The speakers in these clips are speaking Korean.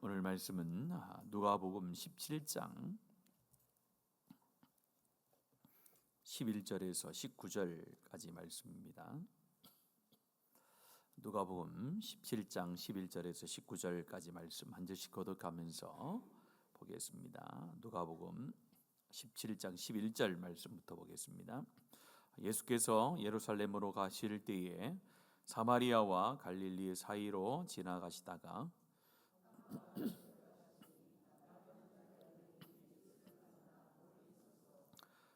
오늘 말씀은 누가복음 17장 11절에서 19절까지 말씀입니다. 누가복음 17장 11절에서 19절까지 말씀 한 절씩 거듭가면서 보겠습니다. 누가복음 17장 11절 말씀부터 보겠습니다. 예수께서 예루살렘으로 가실 때에 사마리아와 갈릴리 사이로 지나가시다가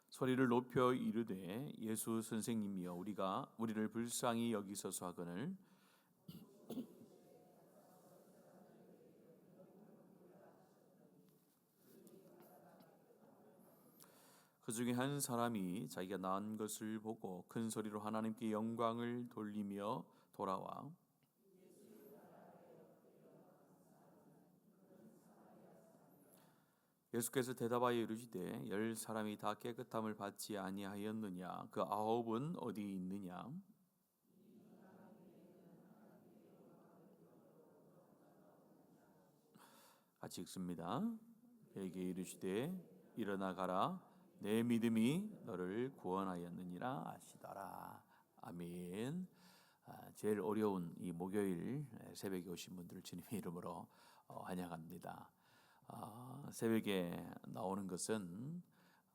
소리를 높여 이르되 예수 선생님이여 우리를 불쌍히 여기소서 하거늘 그 중에 한 사람이 자기가 낳은 것을 보고 큰 소리로 하나님께 영광을 돌리며 돌아와 예수께서 대답하여 이르시되 10사람이 다 깨끗함을 받지 아니하였느냐 그 9은 어디 있느냐 같이 읽습니다. 그에게 이르시되 일어나 가라 내 믿음이 너를 구원하였느니라 하시더라. 아멘. 제일 어려운 이 목요일 새벽에 오신 분들을 주님의 이름으로 환영합니다. 새벽에 나오는 것은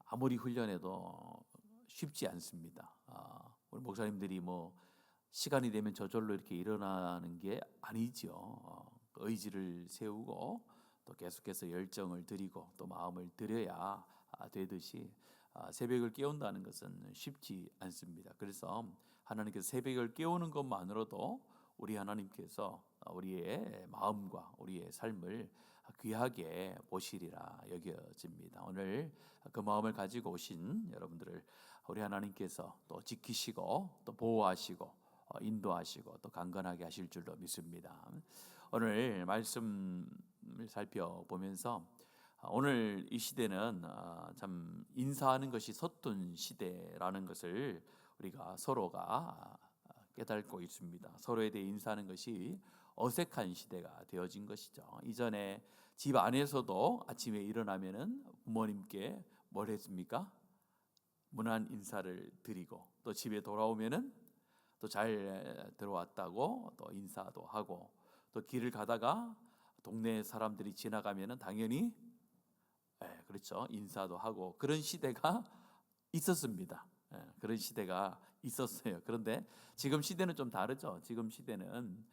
아무리 훈련해도 쉽지 않습니다. 우리 목사님들이 시간이 되면 저절로 이렇게 일어나는 게 아니죠. 의지를 세우고 또 계속해서 열정을 드리고 또 마음을 들여야 되듯이 새벽을 깨운다는 것은 쉽지 않습니다. 그래서 하나님께서 새벽을 깨우는 것만으로도 우리 하나님께서 우리의 마음과 우리의 삶을 귀하게 보시리라 여겨집니다. 오늘 그 마음을 가지고 오신 여러분들을 우리 하나님께서 또 지키시고 또 보호하시고 인도하시고 또 강건하게 하실 줄로 믿습니다. 오늘 말씀을 살펴보면서 오늘 이 시대는 참 인사하는 것이 서툰 시대라는 것을 우리가 서로가 깨닫고 있습니다. 서로에 대해 인사하는 것이 어색한 시대가 되어진 것이죠. 이전에 집 안에서도 아침에 일어나면은 부모님께 뭘 했습니까? 문안 인사를 드리고 또 집에 돌아오면은 또 잘 들어왔다고 또 인사도 하고 또 길을 가다가 동네 사람들이 지나가면은 당연히 그렇죠. 인사도 하고 그런 시대가 있었습니다. 그런 시대가 있었어요. 그런데 지금 시대는 좀 다르죠. 지금 시대는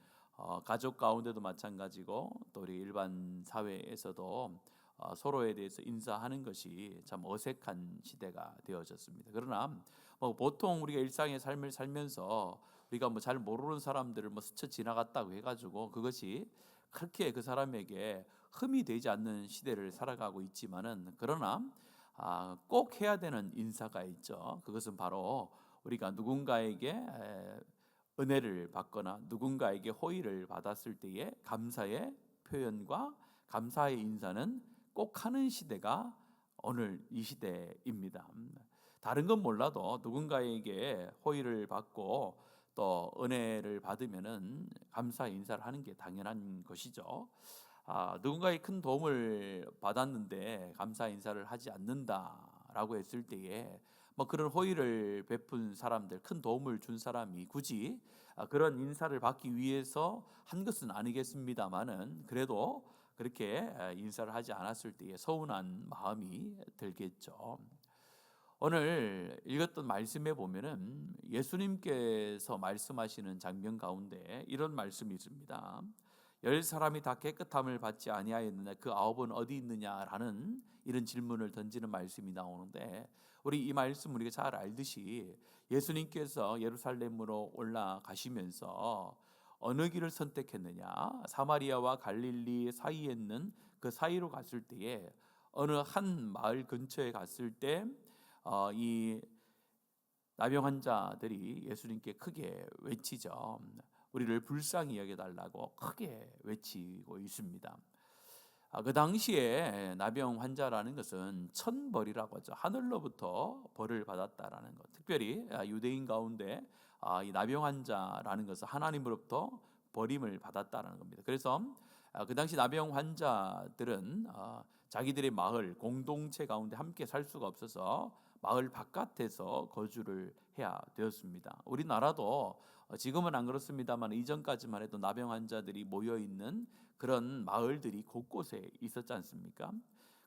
가족 가운데도 마찬가지고 또 우리 일반 사회에서도 서로에 대해서 인사하는 것이 참 어색한 시대가 되어졌습니다. 그러나 보통 우리가 일상의 삶을 살면서 우리가 잘 모르는 사람들을 스쳐 지나갔다고 해가지고 그것이 그렇게 그 사람에게 흠이 되지 않는 시대를 살아가고 있지만은 그러나 꼭 해야 되는 인사가 있죠. 그것은 바로 우리가 누군가에게 은혜를 받거나 누군가에게 호의를 받았을 때의 감사의 표현과 감사의 인사는 꼭 하는 시대가 오늘 이 시대입니다. 다른 건 몰라도 누군가에게 호의를 받고 또 은혜를 받으면은 감사 인사를 하는 게 당연한 것이죠. 누군가의 큰 도움을 받았는데 감사 인사를 하지 않는다라고 했을 때에 그런 호의를 베푼 사람들, 큰 도움을 준 사람이 굳이 그런 인사를 받기 위해서 한 것은 아니겠습니다만은 그래도 그렇게 인사를 하지 않았을 때에 서운한 마음이 들겠죠. 오늘 읽었던 말씀에 보면은 예수님께서 말씀하시는 장면 가운데 이런 말씀이 있습니다. 10사람이 다 깨끗함을 받지 아니하였느냐 그 9은 어디 있느냐라는 이런 질문을 던지는 말씀이 나오는데 우리 이 말씀 우리가 잘 알듯이 예수님께서 예루살렘으로 올라가시면서 어느 길을 선택했느냐 사마리아와 갈릴리 사이에 있는 그 사이로 갔을 때에 어느 한 마을 근처에 갔을 때 이 나병 환자들이 예수님께 크게 외치죠. 우리를 불쌍히 여겨달라고 크게 외치고 있습니다. 그 당시에 나병 환자라는 것은 천벌이라고 하죠. 하늘로부터 벌을 받았다라는 것. 특별히 유대인 가운데 이 나병 환자라는 것은 하나님으로부터 버림을 받았다는 겁니다. 그래서 그 당시 나병 환자들은 자기들의 마을 공동체 가운데 함께 살 수가 없어서 마을 바깥에서 거주를 해야 되었습니다. 우리나라도 지금은 안 그렇습니다만 이전까지만 해도 나병 환자들이 모여 있는 그런 마을들이 곳곳에 있었지 않습니까?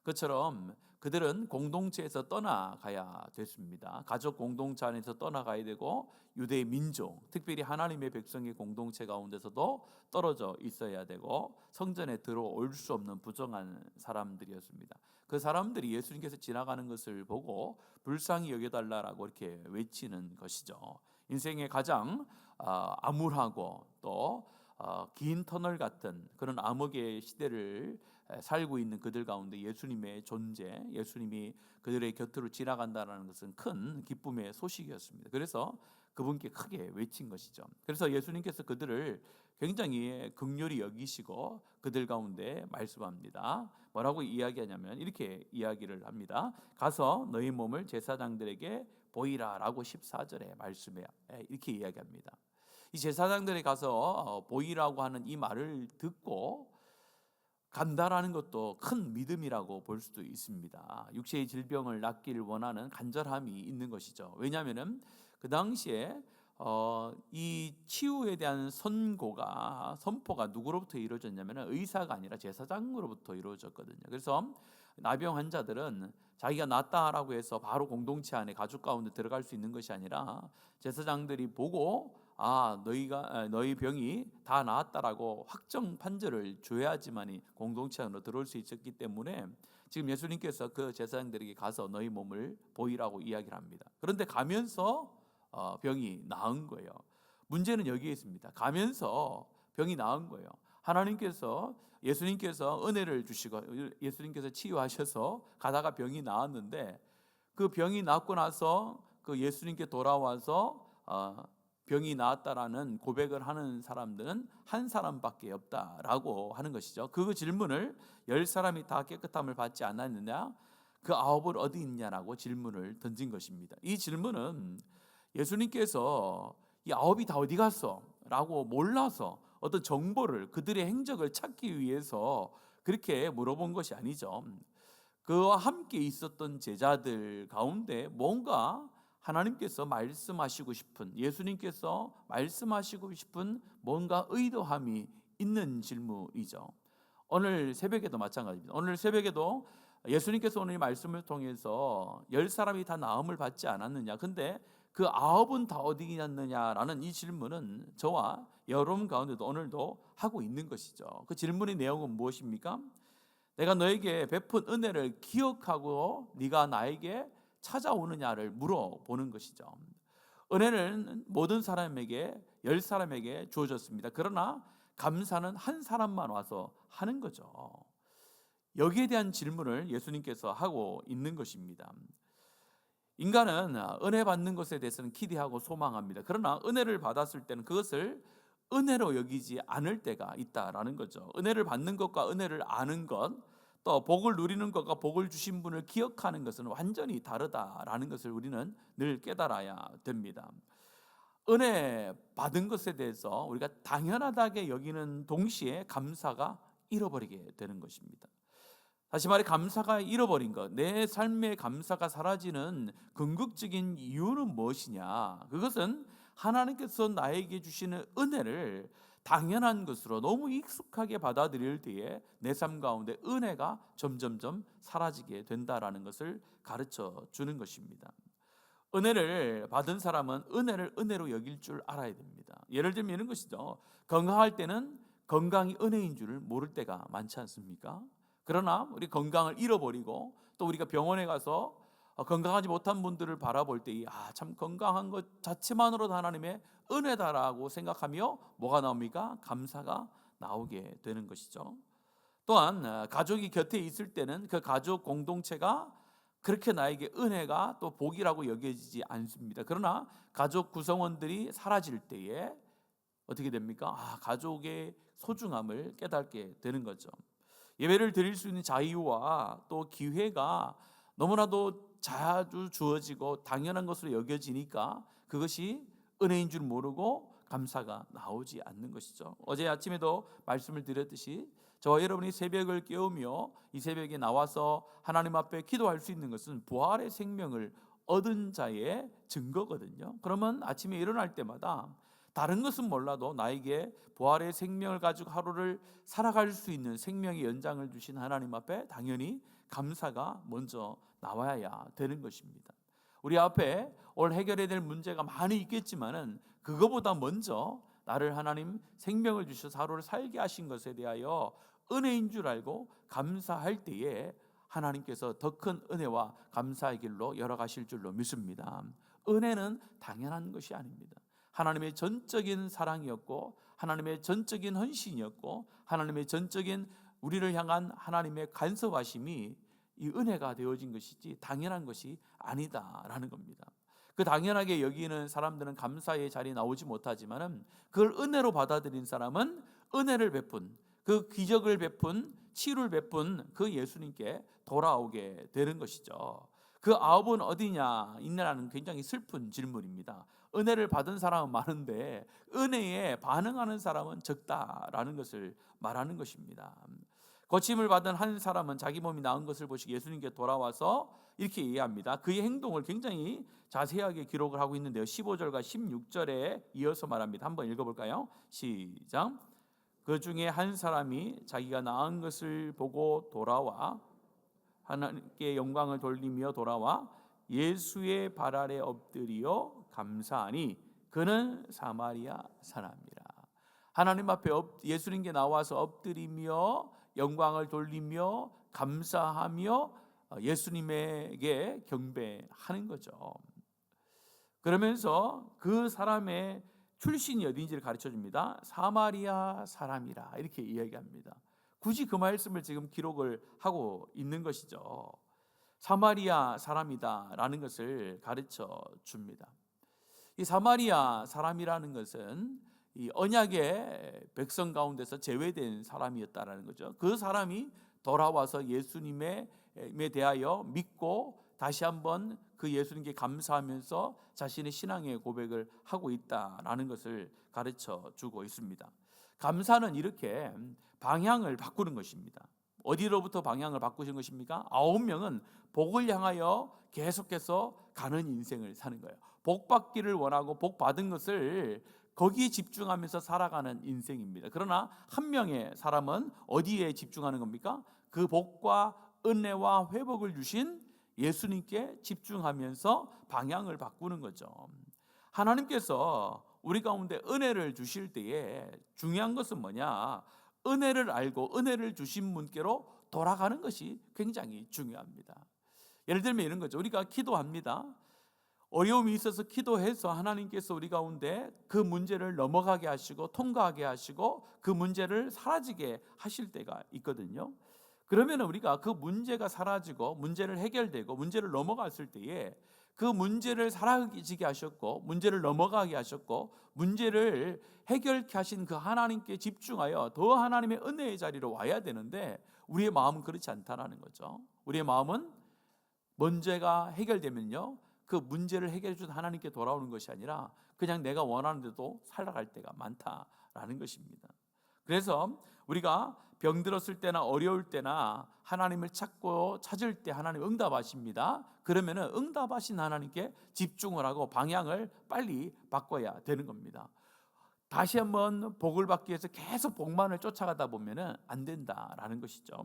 그처럼 그들은 공동체에서 떠나가야 됐습니다. 가족 공동체 안에서 떠나가야 되고 유대의 민족, 특별히 하나님의 백성의 공동체 가운데서도 떨어져 있어야 되고 성전에 들어올 수 없는 부정한 사람들이었습니다. 그 사람들이 예수님께서 지나가는 것을 보고 불쌍히 여겨달라고 이렇게 외치는 것이죠. 인생의 가장 암울하고 또 긴 터널 같은 그런 암흑의 시대를 살고 있는 그들 가운데 예수님의 존재, 예수님이 그들의 곁으로 지나간다는 것은 큰 기쁨의 소식이었습니다. 그래서 그분께 크게 외친 것이죠. 그래서 예수님께서 그들을 굉장히 긍휼히 여기시고 그들 가운데 말씀합니다. 뭐라고 이야기하냐면 이렇게 이야기를 합니다. 가서 너희 몸을 제사장들에게 보이라라고 14절에 말씀해 이렇게 이야기합니다. 이 제사장들에 가서 보이라고 하는 이 말을 듣고 간다라는 것도 큰 믿음이라고 볼 수도 있습니다. 육체의 질병을 낫기를 원하는 간절함이 있는 것이죠. 왜냐하면 그 당시에 이 치유에 대한 선포가 누구로부터 이루어졌냐면 의사가 아니라 제사장으로부터 이루어졌거든요. 그래서 나병 환자들은 자기가 낫다라고 해서 바로 공동체 안에 가족 가운데 들어갈 수 있는 것이 아니라 제사장들이 보고 너희 병이 다 나았다라고 확정 판결을 줘야지만이 공동체 안으로 들어올 수 있었기 때문에 지금 예수님께서 그 제사장들에게 가서 너희 몸을 보이라고 이야기를 합니다. 그런데 가면서 병이 나은 거예요. 문제는 여기에 있습니다. 가면서 병이 나은 거예요. 예수님께서 은혜를 주시고 예수님께서 치유하셔서 가다가 병이 나았는데 그 병이 낫고 나서 그 예수님께 돌아와서 병이 나았다라는 고백을 하는 사람들은 한 사람밖에 없다라고 하는 것이죠. 그 질문을 10사람이 다 깨끗함을 받지 않았느냐? 그 9은 어디 있냐라고 질문을 던진 것입니다. 이 질문은 예수님께서 이 9이 다 어디 갔어? 라고 몰라서 어떤 정보를 그들의 행적을 찾기 위해서 그렇게 물어본 것이 아니죠. 그와 함께 있었던 제자들 가운데 뭔가 하나님께서 말씀하시고 싶은, 예수님께서 말씀하시고 싶은 뭔가 의도함이 있는 질문이죠. 오늘 새벽에도 마찬가지입니다. 오늘 새벽에도 예수님께서 오늘 이 말씀을 통해서 10사람이 다 나음을 받지 않았느냐, 근데 그 9은 다 어디 갔느냐라는 이 질문은 저와 여러분 가운데도 오늘도 하고 있는 것이죠. 그 질문의 내용은 무엇입니까? 내가 너에게 베푼 은혜를 기억하고 네가 나에게 찾아오느냐를 물어보는 것이죠. 은혜는 모든 사람에게 10사람에게 주어졌습니다. 그러나 감사는 한 사람만 와서 하는 거죠. 여기에 대한 질문을 예수님께서 하고 있는 것입니다. 인간은 은혜 받는 것에 대해서는 기대하고 소망합니다. 그러나 은혜를 받았을 때는 그것을 은혜로 여기지 않을 때가 있다라는 거죠. 은혜를 받는 것과 은혜를 아는 것, 또 복을 누리는 것과 복을 주신 분을 기억하는 것은 완전히 다르다라는 것을 우리는 늘 깨달아야 됩니다. 은혜 받은 것에 대해서 우리가 당연하다게 여기는 동시에 감사가 잃어버리게 되는 것입니다. 다시 말해 감사가 잃어버린 것, 내 삶의 감사가 사라지는 궁극적인 이유는 무엇이냐? 그것은 하나님께서 나에게 주시는 은혜를 당연한 것으로 너무 익숙하게 받아들일 때에 내 삶 가운데 은혜가 점점점 사라지게 된다라는 것을 가르쳐 주는 것입니다. 은혜를 받은 사람은 은혜를 은혜로 여길 줄 알아야 됩니다. 예를 들면 이런 것이죠. 건강할 때는 건강이 은혜인 줄 모를 때가 많지 않습니까? 그러나 우리 건강을 잃어버리고 또 우리가 병원에 가서 건강하지 못한 분들을 바라볼 때 참 건강한 것 자체만으로도 하나님의 은혜다라고 생각하며 뭐가 나옵니까? 감사가 나오게 되는 것이죠. 또한 가족이 곁에 있을 때는 그 가족 공동체가 그렇게 나에게 은혜가 또 복이라고 여겨지지 않습니다. 그러나 가족 구성원들이 사라질 때에 어떻게 됩니까? 가족의 소중함을 깨닫게 되는 거죠. 예배를 드릴 수 있는 자유와 또 기회가 너무나도 자주 주어지고 당연한 것으로 여겨지니까 그것이 은혜인 줄 모르고 감사가 나오지 않는 것이죠. 어제 아침에도 말씀을 드렸듯이 저와 여러분이 새벽을 깨우며 이 새벽에 나와서 하나님 앞에 기도할 수 있는 것은 부활의 생명을 얻은 자의 증거거든요. 그러면 아침에 일어날 때마다 다른 것은 몰라도 나에게 부활의 생명을 가지고 하루를 살아갈 수 있는 생명의 연장을 주신 하나님 앞에 당연히 감사가 먼저 나와야 되는 것입니다. 우리 앞에 올 해결해야 될 문제가 많이 있겠지만은 그거보다 먼저 나를 하나님 생명을 주셔서 하루를 살게 하신 것에 대하여 은혜인 줄 알고 감사할 때에 하나님께서 더 큰 은혜와 감사의 길로 열어가실 줄로 믿습니다. 은혜는 당연한 것이 아닙니다. 하나님의 전적인 사랑이었고 하나님의 전적인 헌신이었고 하나님의 전적인 우리를 향한 하나님의 간섭하심이 이 은혜가 되어진 것이지 당연한 것이 아니다라는 겁니다. 그 당연하게 여기는 사람들은 감사의 자리에 나오지 못하지만은 그걸 은혜로 받아들인 사람은 은혜를 베푼 그 기적을 베푼 치유를 베푼 그 예수님께 돌아오게 되는 것이죠. 그 아홉은 어디냐 있느냐는 굉장히 슬픈 질문입니다. 은혜를 받은 사람은 많은데 은혜에 반응하는 사람은 적다라는 것을 말하는 것입니다. 고침을 받은 한 사람은 자기 몸이 나은 것을 보시고 예수님께 돌아와서 이렇게 이해합니다. 그의 행동을 굉장히 자세하게 기록을 하고 있는데요. 15절과 16절에 이어서 말합니다. 한번 읽어볼까요? 시작. 그 중에 한 사람이 자기가 나은 것을 보고 돌아와 하나님께 영광을 돌리며 돌아와 예수의 발 아래 엎드리어 감사하니 그는 사마리아 사람이라. 하나님 앞에 예수님께 나와서 엎드리며 영광을 돌리며 감사하며 예수님에게 경배하는 거죠. 그러면서 그 사람의 출신이 어딘지를 가르쳐 줍니다. 사마리아 사람이라 이렇게 이야기합니다. 굳이 그 말씀을 지금 기록을 하고 있는 것이죠. 사마리아 사람이다라는 것을 가르쳐 줍니다. 이 사마리아 사람이라는 것은 이 언약의 백성 가운데서 제외된 사람이었다라는 거죠. 그 사람이 돌아와서 예수님에 대하여 믿고 다시 한번 그 예수님께 감사하면서 자신의 신앙의 고백을 하고 있다라는 것을 가르쳐 주고 있습니다. 감사는 이렇게 방향을 바꾸는 것입니다. 어디로부터 방향을 바꾸신 것입니까? 9명은 복을 향하여 계속해서 가는 인생을 사는 거예요. 복 받기를 원하고 복 받은 것을 거기에 집중하면서 살아가는 인생입니다. 그러나 한 명의 사람은 어디에 집중하는 겁니까? 그 복과 은혜와 회복을 주신 예수님께 집중하면서 방향을 바꾸는 거죠. 하나님께서 우리 가운데 은혜를 주실 때에 중요한 것은 뭐냐? 은혜를 알고 은혜를 주신 분께로 돌아가는 것이 굉장히 중요합니다. 예를 들면 이런 거죠. 우리가 기도합니다. 어려움이 있어서 기도해서 하나님께서 우리 가운데 그 문제를 넘어가게 하시고 통과하게 하시고 그 문제를 사라지게 하실 때가 있거든요. 그러면 우리가 그 문제가 사라지고 문제를 해결되고 문제를 넘어갔을 때에 그 문제를 사라지게 하셨고 문제를 넘어가게 하셨고 문제를 해결케 하신 그 하나님께 집중하여 더 하나님의 은혜의 자리로 와야 되는데 우리의 마음은 그렇지 않다라는 거죠. 우리의 마음은 문제가 해결되면요 그 문제를 해결해 준 하나님께 돌아오는 것이 아니라 그냥 내가 원하는 대로 살아갈 때가 많다라는 것입니다. 그래서 우리가 병들었을 때나 어려울 때나 하나님을 찾을 때 하나님 응답하십니다. 그러면은 응답하신 하나님께 집중을 하고 방향을 빨리 바꿔야 되는 겁니다. 다시 한번 복을 받기 위해서 계속 복만을 쫓아가다 보면은 안 된다라는 것이죠.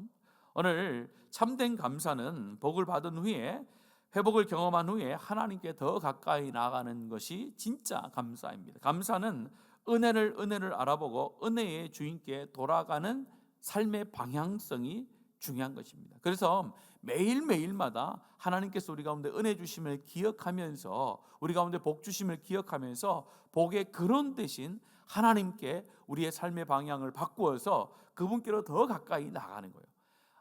오늘 참된 감사는 복을 받은 후에 회복을 경험한 후에 하나님께 더 가까이 나아가는 것이 진짜 감사입니다. 감사는 은혜를 알아보고 은혜의 주인께 돌아가는 삶의 방향성이 중요한 것입니다. 그래서 매일매일마다 하나님께서 우리 가운데 은혜 주심을 기억하면서 우리 가운데 복 주심을 기억하면서 복의 근원 대신 하나님께 우리의 삶의 방향을 바꾸어서 그분께로 더 가까이 나가는 거예요.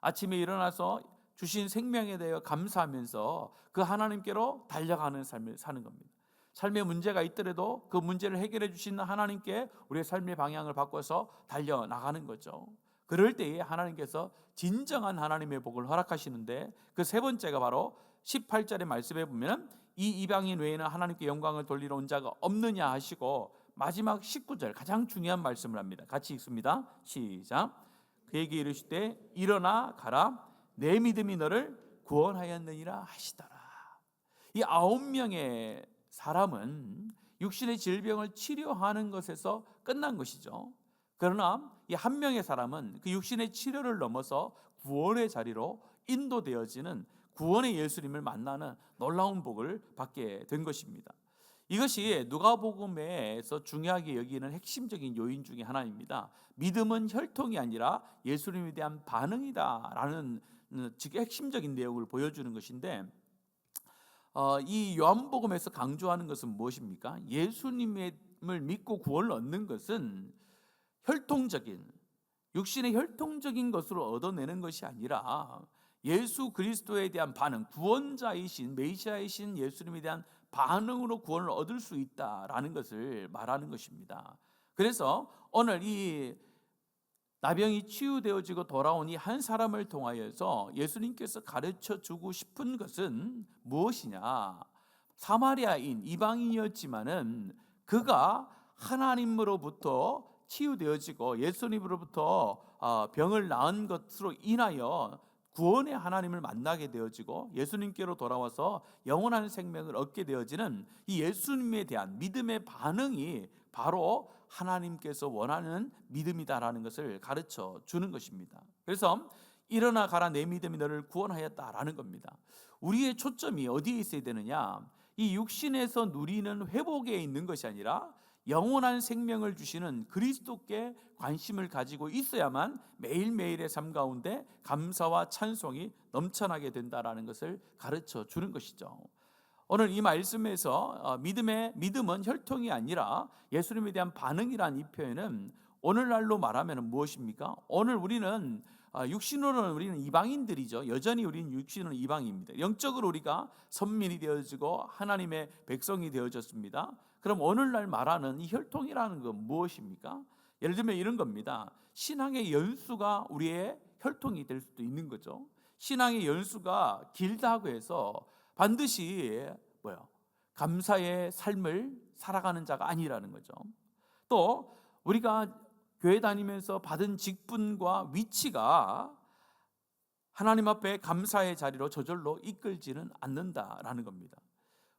아침에 일어나서 주신 생명에 대해 감사하면서 그 하나님께로 달려가는 삶을 사는 겁니다. 삶에 문제가 있더라도 그 문제를 해결해 주시는 하나님께 우리의 삶의 방향을 바꿔서 달려나가는 거죠. 그럴 때에 하나님께서 진정한 하나님의 복을 허락하시는데 그 세 번째가 바로 18절의 말씀에 보면 이 이방인 외에는 하나님께 영광을 돌리러 온 자가 없느냐 하시고 마지막 19절 가장 중요한 말씀을 합니다. 같이 읽습니다. 시작. 그에게 이르시되 일어나 가라 내 믿음이 너를 구원하였느니라 하시더라. 이 9명의 사람은 육신의 질병을 치료하는 것에서 끝난 것이죠. 그러나 이 한 명의 사람은 그 육신의 치료를 넘어서 구원의 자리로 인도되어지는 구원의 예수님을 만나는 놀라운 복을 받게 된 것입니다. 이것이 누가복음에서 중요하게 여기는 핵심적인 요인 중에 하나입니다. 믿음은 혈통이 아니라 예수님에 대한 반응이다라는 핵심적인 내용을 보여주는 것인데, 이 요한복음에서 강조하는 것은 무엇입니까? 예수님을 믿고 구원을 얻는 것은 혈통적인, 육신의 혈통적인 것으로 얻어내는 것이 아니라 예수 그리스도에 대한 반응, 구원자이신 메시아이신 예수님에 대한 반응으로 구원을 얻을 수 있다라는 것을 말하는 것입니다. 그래서 오늘 이 나병이 치유되어지고 돌아온 이 한 사람을 통하여서 예수님께서 가르쳐 주고 싶은 것은 무엇이냐? 사마리아인 이방인이었지만은 그가 하나님으로부터 치유되어지고 예수님으로부터 병을 나은 것으로 인하여 구원의 하나님을 만나게 되어지고 예수님께로 돌아와서 영원한 생명을 얻게 되어지는 이 예수님에 대한 믿음의 반응이 바로 하나님께서 원하는 믿음이다라는 것을 가르쳐 주는 것입니다. 그래서 일어나 가라 내 믿음이 너를 구원하였다라는 겁니다. 우리의 초점이 어디에 있어야 되느냐? 이 육신에서 누리는 회복에 있는 것이 아니라 영원한 생명을 주시는 그리스도께 관심을 가지고 있어야만 매일매일의 삶 가운데 감사와 찬송이 넘쳐나게 된다라는 것을 가르쳐 주는 것이죠. 오늘 이 말씀에서 믿음은 혈통이 아니라 예수님에 대한 반응이라는 이 표현은 오늘날로 말하면 무엇입니까? 오늘 우리는 육신으로는 우리는 이방인들이죠. 여전히 우리는 육신으로는 이방인입니다. 영적으로 우리가 선민이 되어지고 하나님의 백성이 되어졌습니다. 그럼 오늘날 말하는 이 혈통이라는 건 무엇입니까? 예를 들면 이런 겁니다. 신앙의 연수가 우리의 혈통이 될 수도 있는 거죠. 신앙의 연수가 길다고 해서 반드시 감사의 삶을 살아가는 자가 아니라는 거죠. 또 우리가 교회 다니면서 받은 직분과 위치가 하나님 앞에 감사의 자리로 저절로 이끌지는 않는다라는 겁니다.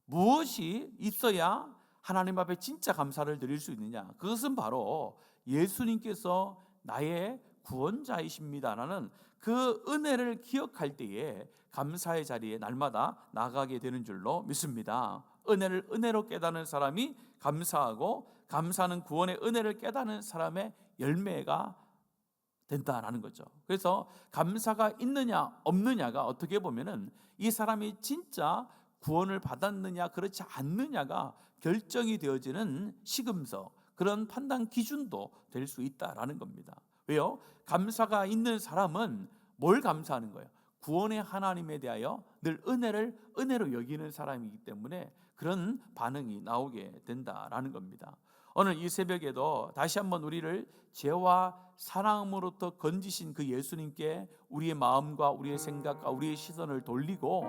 무엇이 있어야 하나님 앞에 진짜 감사를 드릴 수 있느냐? 그것은 바로 예수님께서 나의 구원자이십니다라는 그 은혜를 기억할 때에 감사의 자리에 날마다 나가게 되는 줄로 믿습니다. 은혜를 은혜로 깨닫는 사람이 감사하고 감사는 구원의 은혜를 깨닫는 사람의 열매가 된다라는 거죠. 그래서 감사가 있느냐 없느냐가 어떻게 보면은 이 사람이 진짜 구원을 받았느냐 그렇지 않느냐가 결정이 되어지는 시금석, 그런 판단 기준도 될 수 있다라는 겁니다. 왜요? 감사가 있는 사람은 뭘 감사하는 거예요? 구원의 하나님에 대하여 늘 은혜로 여기는 사람이기 때문에 그런 반응이 나오게 된다라는 겁니다. 오늘 이 새벽에도 다시 한번 우리를 죄와 사랑으로부터 건지신 그 예수님께 우리의 마음과 우리의 생각과 우리의 시선을 돌리고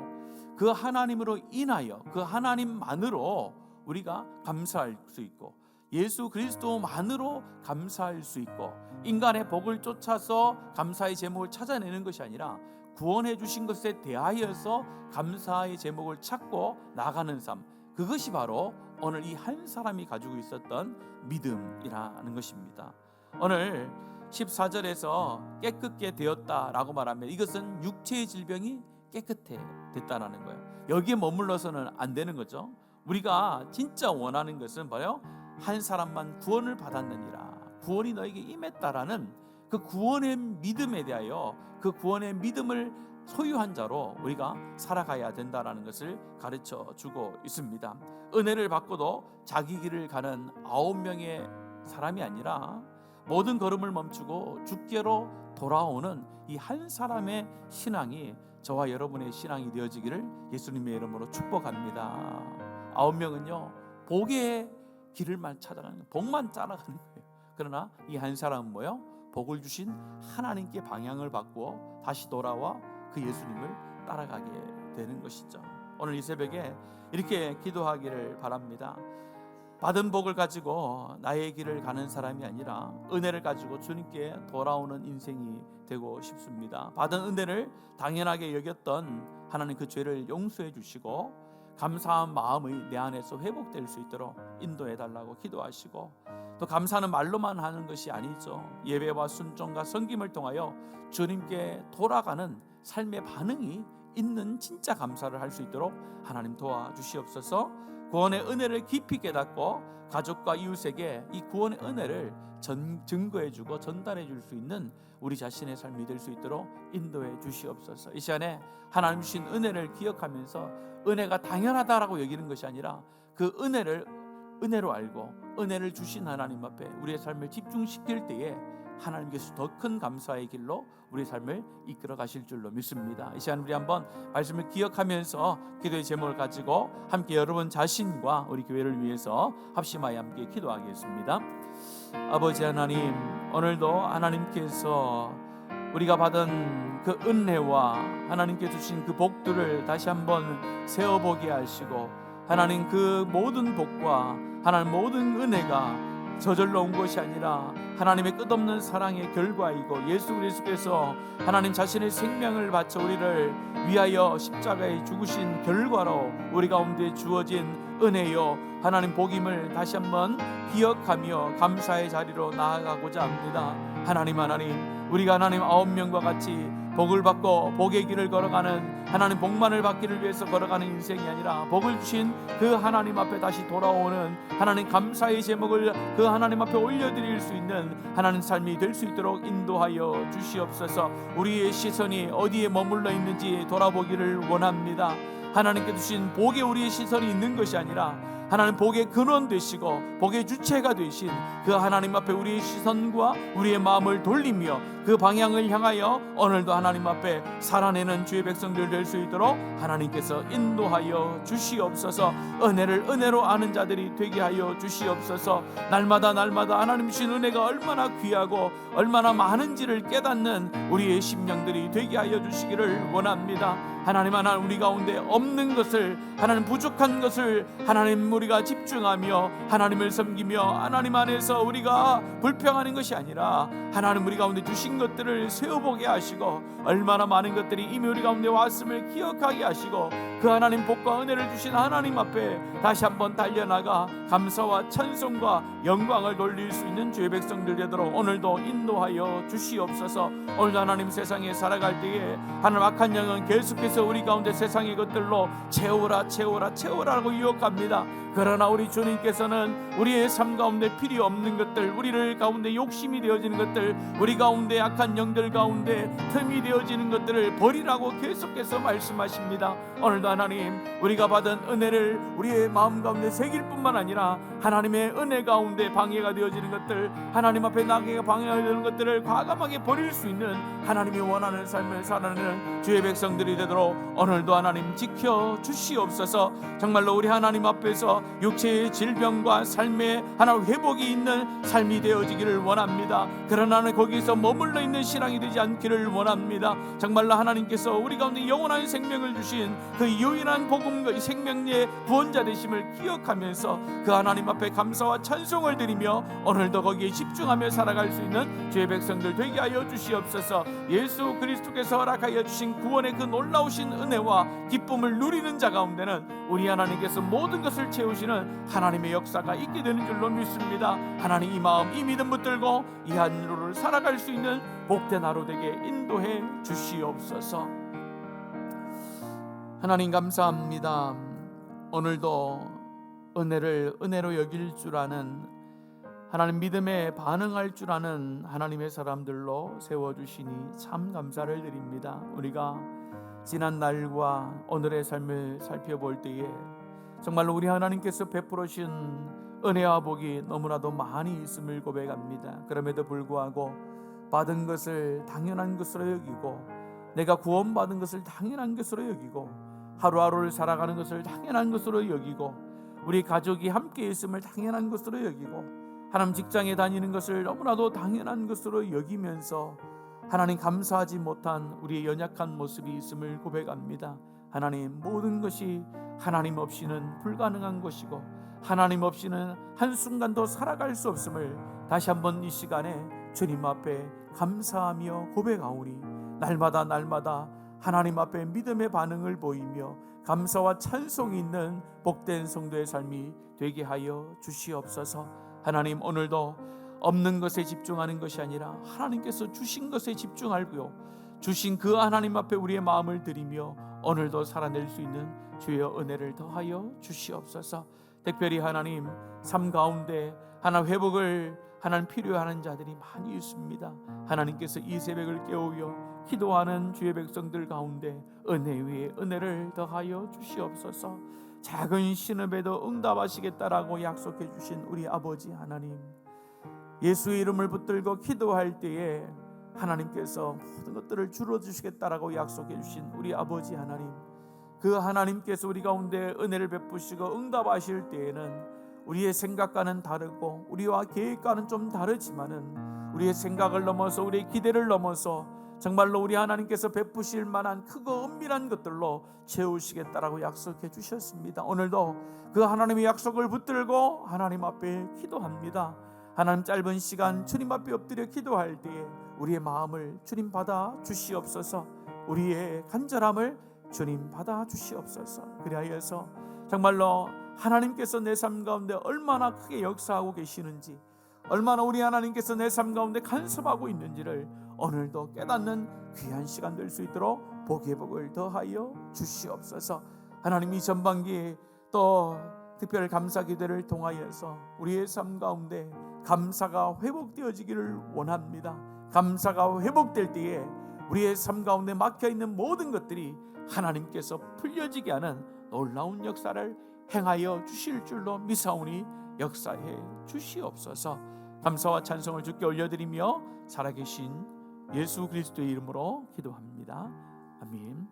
그 하나님으로 인하여 그 하나님만으로 우리가 감사할 수 있고 예수 그리스도만으로 감사할 수 있고 인간의 복을 쫓아서 감사의 제목을 찾아내는 것이 아니라 구원해 주신 것에 대하여서 감사의 제목을 찾고 나가는 삶, 그것이 바로 오늘 이 한 사람이 가지고 있었던 믿음이라는 것입니다. 오늘 14절에서 깨끗게 되었다라고 말하면 이것은 육체의 질병이 깨끗해 됐다라는 거예요. 여기에 머물러서는 안 되는 거죠. 우리가 진짜 원하는 것은 바로 한 사람만 구원을 받았느니라, 구원이 너에게 임했다라는 그 구원의 믿음에 대하여 그 구원의 믿음을 소유한 자로 우리가 살아가야 된다라는 것을 가르쳐 주고 있습니다. 은혜를 받고도 자기 길을 가는 9명의 사람이 아니라 모든 걸음을 멈추고 주께로 돌아오는 이 한 사람의 신앙이 저와 여러분의 신앙이 되어지기를 예수님의 이름으로 축복합니다. 9명은요 복의 길을만 찾아가는 거예요. 복만 따라가는 거예요. 그러나 이 한 사람은 뭐요? 복을 주신 하나님께 방향을 바꾸어 다시 돌아와 그 예수님을 따라가게 되는 것이죠. 오늘 이 새벽에 이렇게 기도하기를 바랍니다. 받은 복을 가지고 나의 길을 가는 사람이 아니라 은혜를 가지고 주님께 돌아오는 인생이 되고 싶습니다. 받은 은혜를 당연하게 여겼던 하나님 그 죄를 용서해 주시고 감사한 마음이 내 안에서 회복될 수 있도록 인도해 달라고 기도하시고, 또 감사는 말로만 하는 것이 아니죠. 예배와 순종과 섬김을 통하여 주님께 돌아가는 삶의 반응이 있는 진짜 감사를 할 수 있도록 하나님 도와주시옵소서. 구원의 은혜를 깊이 깨닫고 가족과 이웃에게 이 구원의 은혜를 증거해주고 전달해 줄 수 있는 우리 자신의 삶이 될 수 있도록 인도해 주시옵소서. 이 시간에 하나님 주신 은혜를 기억하면서 은혜가 당연하다라고 여기는 것이 아니라 그 은혜를 은혜로 알고 은혜를 주신 하나님 앞에 우리의 삶을 집중시킬 때에 하나님께서 더 큰 감사의 길로 우리의 삶을 이끌어 가실 줄로 믿습니다. 이 시간 우리 한번 말씀을 기억하면서 기도의 제목을 가지고 함께 여러분 자신과 우리 교회를 위해서 합심하여 함께 기도하겠습니다. 아버지 하나님, 오늘도 하나님께서 우리가 받은 그 은혜와 하나님께 주신 그 복들을 다시 한번 세어보게 하시고, 하나님 그 모든 복과 하나님 모든 은혜가 저절로 온 것이 아니라 하나님의 끝없는 사랑의 결과이고, 예수 그리스도께서 하나님 자신의 생명을 바쳐 우리를 위하여 십자가에 죽으신 결과로 우리 가운데 주어진 은혜요 하나님 복임을 다시 한번 기억하며 감사의 자리로 나아가고자 합니다. 하나님, 우리가 하나님 9명과 같이 복을 받고 복의 길을 걸어가는 하나님 복만을 받기를 위해서 걸어가는 인생이 아니라 복을 주신 그 하나님 앞에 다시 돌아오는 하나님 감사의 제목을 그 하나님 앞에 올려드릴 수 있는 하나님 삶이 될 수 있도록 인도하여 주시옵소서. 우리의 시선이 어디에 머물러 있는지 돌아보기를 원합니다. 하나님께 주신 복에 우리의 시선이 있는 것이 아니라 하나님 복의 근원 되시고 복의 주체가 되신 그 하나님 앞에 우리의 시선과 우리의 마음을 돌리며 그 방향을 향하여 오늘도 하나님 앞에 살아내는 주의 백성들 될 수 있도록 하나님께서 인도하여 주시옵소서. 은혜를 은혜로 아는 자들이 되게 하여 주시옵소서. 날마다 하나님 주신 은혜가 얼마나 귀하고 얼마나 많은지를 깨닫는 우리의 심령들이 되게 하여 주시기를 원합니다. 하나님, 우리 가운데 없는 것을, 하나님 부족한 것을 하나님 우리가 집중하며 하나님을 섬기며 하나님 안에서 우리가 불평하는 것이 아니라 하나님 우리 가운데 주신 것들을 세어보게 하시고, 얼마나 많은 것들이 이미 우리 가운데 왔음을 기억하게 하시고, 그 하나님 복과 은혜를 주신 하나님 앞에 다시 한번 달려나가 감사와 찬송과 영광을 돌릴 수 있는 주의 백성들 되도록 오늘도 인도하여 주시옵소서. 오늘도 하나님 세상에 살아갈 때에 하나님 악한 영은 계속해서 우리 가운데 세상의 것들로 채우라라고 유혹합니다. 그러나 우리 주님께서는 우리의 삶 가운데 필요 없는 것들, 우리를 가운데 욕심이 되어지는 것들, 우리 가운데 악한 영들 가운데 틈이 되어지는 것들을 버리라고 계속해서 말씀하십니다. 오늘도 하나님, 우리가 받은 은혜를 우리의 마음 가운데 새길 뿐만 아니라 하나님의 은혜 가운데 방해가 되어지는 것들, 하나님 앞에 나가게 방해가 되는 것들을 과감하게 버릴 수 있는 하나님이 원하는 삶을 살아내는 주의 백성들이 되도록 오늘도 하나님 지켜 주시옵소서. 정말로 우리 하나님 앞에서 육체의 질병과 삶의 하나님 회복이 있는 삶이 되어지기를 원합니다. 그러나 거기서 머물러 있는 신앙이 되지 않기를 원합니다. 정말로 하나님께서 우리 가운데 영원한 생명을 주신 그 유일한 복음과 생명의 구원자 되심을 기억하면서 그 하나님 앞에 감사와 찬송을 드리며 오늘도 거기에 집중하며 살아갈 수 있는 주의 백성들 되게 하여 주시옵소서. 예수 그리스도께서 허락하여 주신 구원의 그 놀라우신 은혜와 기쁨을 누리는 자 가운데는 우리 하나님께서 모든 것을 채우시는 하나님의 역사가 있게 되는 줄로 믿습니다. 하나님, 이 마음 이 믿음 붙들고 이 하루를 살아갈 수 있는 복된 하루 되게 인도해 주시옵소서. 하나님 감사합니다. 오늘도 은혜를 은혜로 여길 줄 아는 하나님, 믿음에 반응할 줄 아는 하나님의 사람들로 세워주시니 참 감사를 드립니다. 우리가 지난 날과 오늘의 삶을 살펴볼 때에 정말로 우리 하나님께서 베풀어 주신 은혜와 복이 너무나도 많이 있음을 고백합니다. 그럼에도 불구하고 받은 것을 당연한 것으로 여기고, 내가 구원받은 것을 당연한 것으로 여기고, 하루하루를 살아가는 것을 당연한 것으로 여기고, 우리 가족이 함께 있음을 당연한 것으로 여기고, 하나님 직장에 다니는 것을 너무나도 당연한 것으로 여기면서 하나님 감사하지 못한 우리의 연약한 모습이 있음을 고백합니다. 하나님, 모든 것이 하나님 없이는 불가능한 것이고 하나님 없이는 한순간도 살아갈 수 없음을 다시 한번 이 시간에 주님 앞에 감사하며 고백하오니 날마다 하나님 앞에 믿음의 반응을 보이며 감사와 찬송이 있는 복된 성도의 삶이 되게 하여 주시옵소서. 하나님, 오늘도 없는 것에 집중하는 것이 아니라 하나님께서 주신 것에 집중하고요, 주신 그 하나님 앞에 우리의 마음을 드리며 오늘도 살아낼 수 있는 주의 은혜를 더하여 주시옵소서. 특별히 하나님, 삶 가운데 하나님 회복을 하나님 필요하는 자들이 많이 있습니다. 하나님께서 이 새벽을 깨우며 기도하는 주의 백성들 가운데 은혜 위에 은혜를 더하여 주시옵소서. 작은 신음에도 응답하시겠다라고 약속해 주신 우리 아버지 하나님, 예수의 이름을 붙들고 기도할 때에 하나님께서 모든 것들을 줄여주시겠다라고 약속해 주신 우리 아버지 하나님, 그 하나님께서 우리 가운데 은혜를 베푸시고 응답하실 때에는 우리의 생각과는 다르고 우리와 계획과는 좀 다르지만은 우리의 생각을 넘어서 우리의 기대를 넘어서 정말로 우리 하나님께서 베푸실 만한 크고 은밀한 것들로 채우시겠다라고 약속해 주셨습니다. 오늘도 그 하나님의 약속을 붙들고 하나님 앞에 기도합니다. 하나님, 짧은 시간 주님 앞에 엎드려 기도할 때에 우리의 마음을 주님 받아 주시옵소서. 우리의 간절함을 주님 받아 주시옵소서. 그리하여서 정말로 하나님께서 내 삶 가운데 얼마나 크게 역사하고 계시는지, 얼마나 우리 하나님께서 내 삶 가운데 간섭하고 있는지를 오늘도 깨닫는 귀한 시간 될 수 있도록 복의 복을 더하여 주시옵소서. 하나님, 이 전반기에 또 특별 감사 기도를 통하여서 우리의 삶 가운데 감사가 회복되어지기를 원합니다. 감사가 회복될 때에 우리의 삶 가운데 막혀있는 모든 것들이 하나님께서 풀려지게 하는 놀라운 역사를 행하여 주실 줄로 미사오니 역사해 주시옵소서. 감사와 찬송을 주께 올려드리며 살아계신 예수 그리스도의 이름으로 기도합니다. 아멘.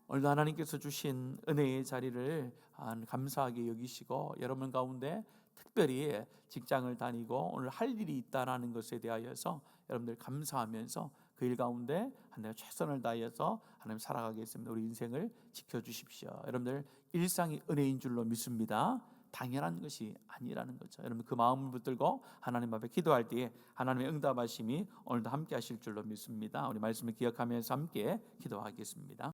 오늘도 하나님께서 주신 은혜의 자리를 감사하게 여기시고 여러분 가운데 특별히 직장을 다니고 오늘 할 일이 있다는 것에 대하여서 여러분들 감사하면서 그 일 가운데 하나님 최선을 다해서 하나님 살아가겠습니다. 우리 인생을 지켜주십시오. 여러분들 일상이 은혜인 줄로 믿습니다. 당연한 것이 아니라는 거죠. 여러분, 그 마음을 붙들고 하나님 앞에 기도할 때에 하나님의 응답하심이 오늘도 함께 하실 줄로 믿습니다. 우리 말씀을 기억하면서 함께 기도하겠습니다.